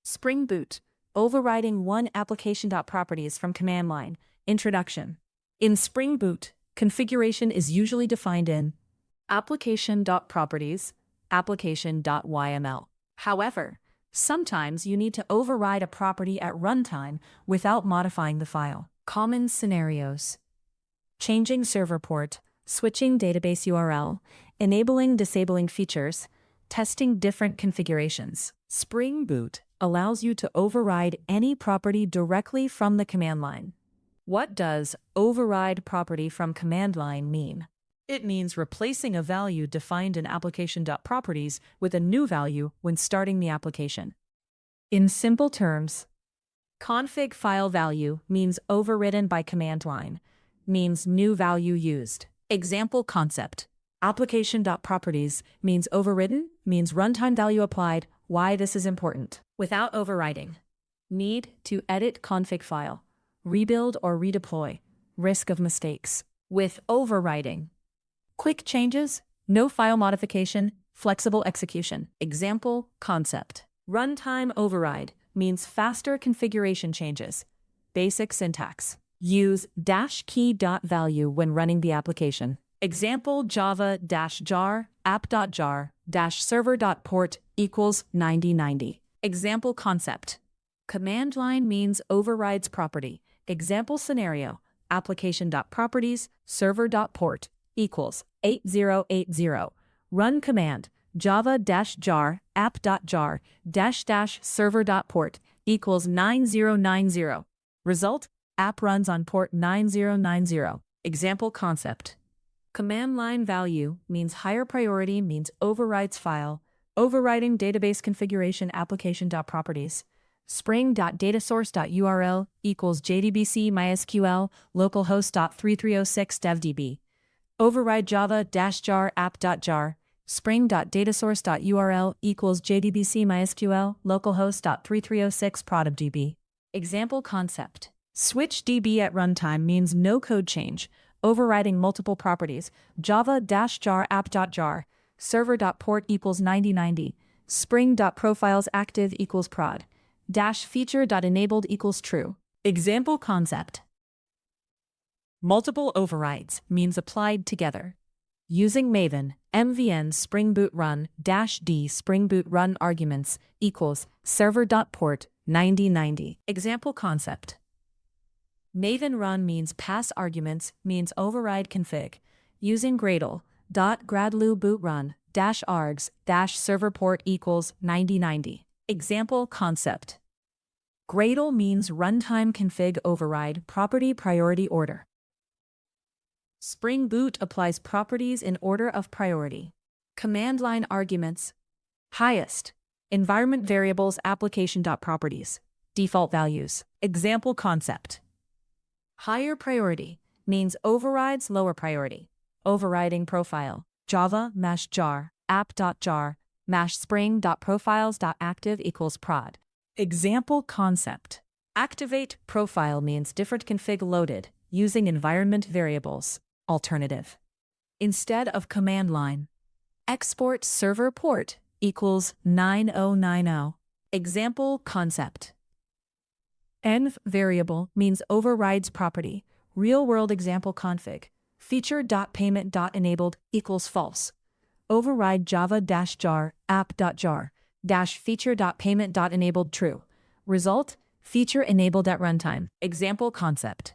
Spring Boot, overriding one application.properties from command line. Introduction. In Spring Boot, configuration is usually defined in application.properties, application.yml. However, sometimes you need to override a property at runtime without modifying the file. Common scenarios: changing server port, switching database URL, enabling disabling features, testing different configurations. Spring Boot allows you to override any property directly from the command line. What does override property from command line mean? It means replacing a value defined in application.properties with a new value when starting the application. In simple terms, config file value means overridden by command line, means new value used. Example concept. Application.properties means overridden, means runtime value applied. Why this is important. Without overriding. Need to edit config file, rebuild or redeploy, risk of mistakes. With overriding. Quick changes, no file modification, flexible execution. Example concept. Runtime override means faster configuration changes. Basic syntax. Use -key.value when running the application. Example java-jar app.jar-server.port equals 9090. Example concept. Command line means overrides property. Example scenario. Application.properties server.port equals 8080. Run command java-jar app.jar-server.port equals 9090. Result: app runs on port 9090. Example concept. Command line value means higher priority, means overrides file, overriding database configuration application.properties. Spring.datasource.url equals JDBC MySQL localhost.3306 devdb. Override java-jar app.jar. Spring.datasource.url equals JDBC MySQL localhost.3306 productdb. Example concept. Switch DB at runtime means no code change, overriding multiple properties. Java-jar app.jar. Server.port equals 9090. Spring.profiles active equals prod. -feature.enabled equals true. Example concept. Multiple overrides means applied together. Using Maven, MVN Spring Boot Run -d Spring Boot Run arguments equals server.port 9090. Example concept. Maven Run means pass arguments, means override config. Using Gradle, .gradle boot run -args -server port equals 9090. Example concept. Gradle means runtime config override property priority order. Spring Boot applies properties in order of priority. Command line arguments. Highest. Environment variables application.properties. Default values. Example concept. Higher priority means overrides lower priority. Overriding profile. Java -jar app.jar -spring.profiles.active equals prod. Example concept. Activate profile means different config loaded using environment variables. Alternative. Instead of command line. Export server port equals 9090. Example concept. Env variable means overrides property. Real-world example config. Feature.payment.enabled equals false. Override java-jar app.jar -feature.payment.enabled true. Result: feature enabled at runtime. Example concept.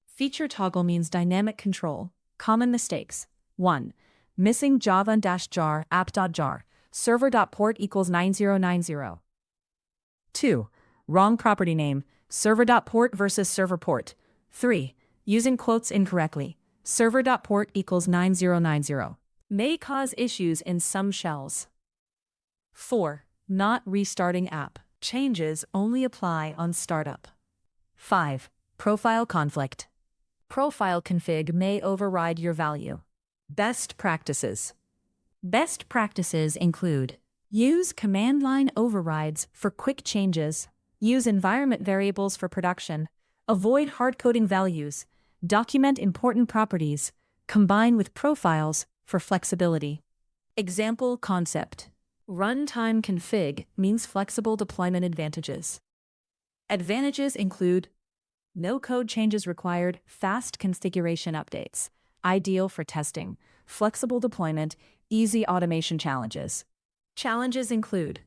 Feature toggle means dynamic control. Common mistakes. 1. Missing java-jar app.jar server.port equals 9090. 2. Wrong property name, server.port versus server port. 3. Using quotes incorrectly, server.port equals 9090. May cause issues in some shells. 4. Not restarting app. Changes only apply on startup. 5. Profile conflict. Profile config may override your value. Best practices. Best practices include: use command line overrides for quick changes, use environment variables for production, avoid hard-coding values, document important properties, combine with profiles for flexibility. Example concept. Runtime config means flexible deployment advantages. Advantages include no code changes required, fast configuration updates, ideal for testing, flexible deployment, easy automation challenges. Challenges include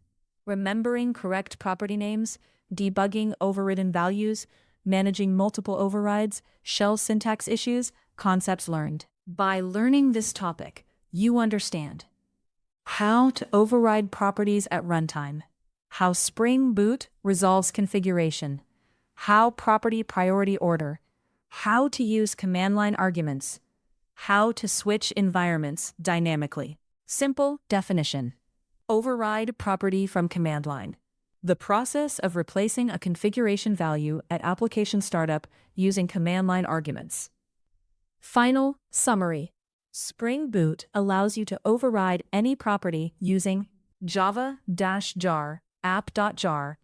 remembering correct property names, debugging overridden values, managing multiple overrides, shell syntax issues, concepts learned. By learning this topic, you understand how to override properties at runtime, how Spring Boot resolves configuration, how property priority order, how to use command line arguments, how to switch environments dynamically. Simple definition. Override property from command line. The process of replacing a configuration value at application startup using command line arguments. Final summary. Spring Boot allows you to override any property using java-jar app.jar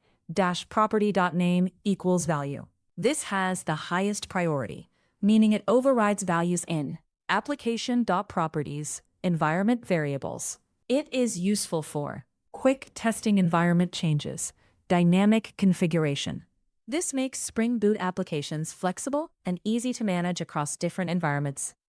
property.name equals value. This has the highest priority, meaning it overrides values in application.properties environment variables. It is useful for quick testing environment changes, dynamic configuration. This makes Spring Boot applications flexible and easy to manage across different environments.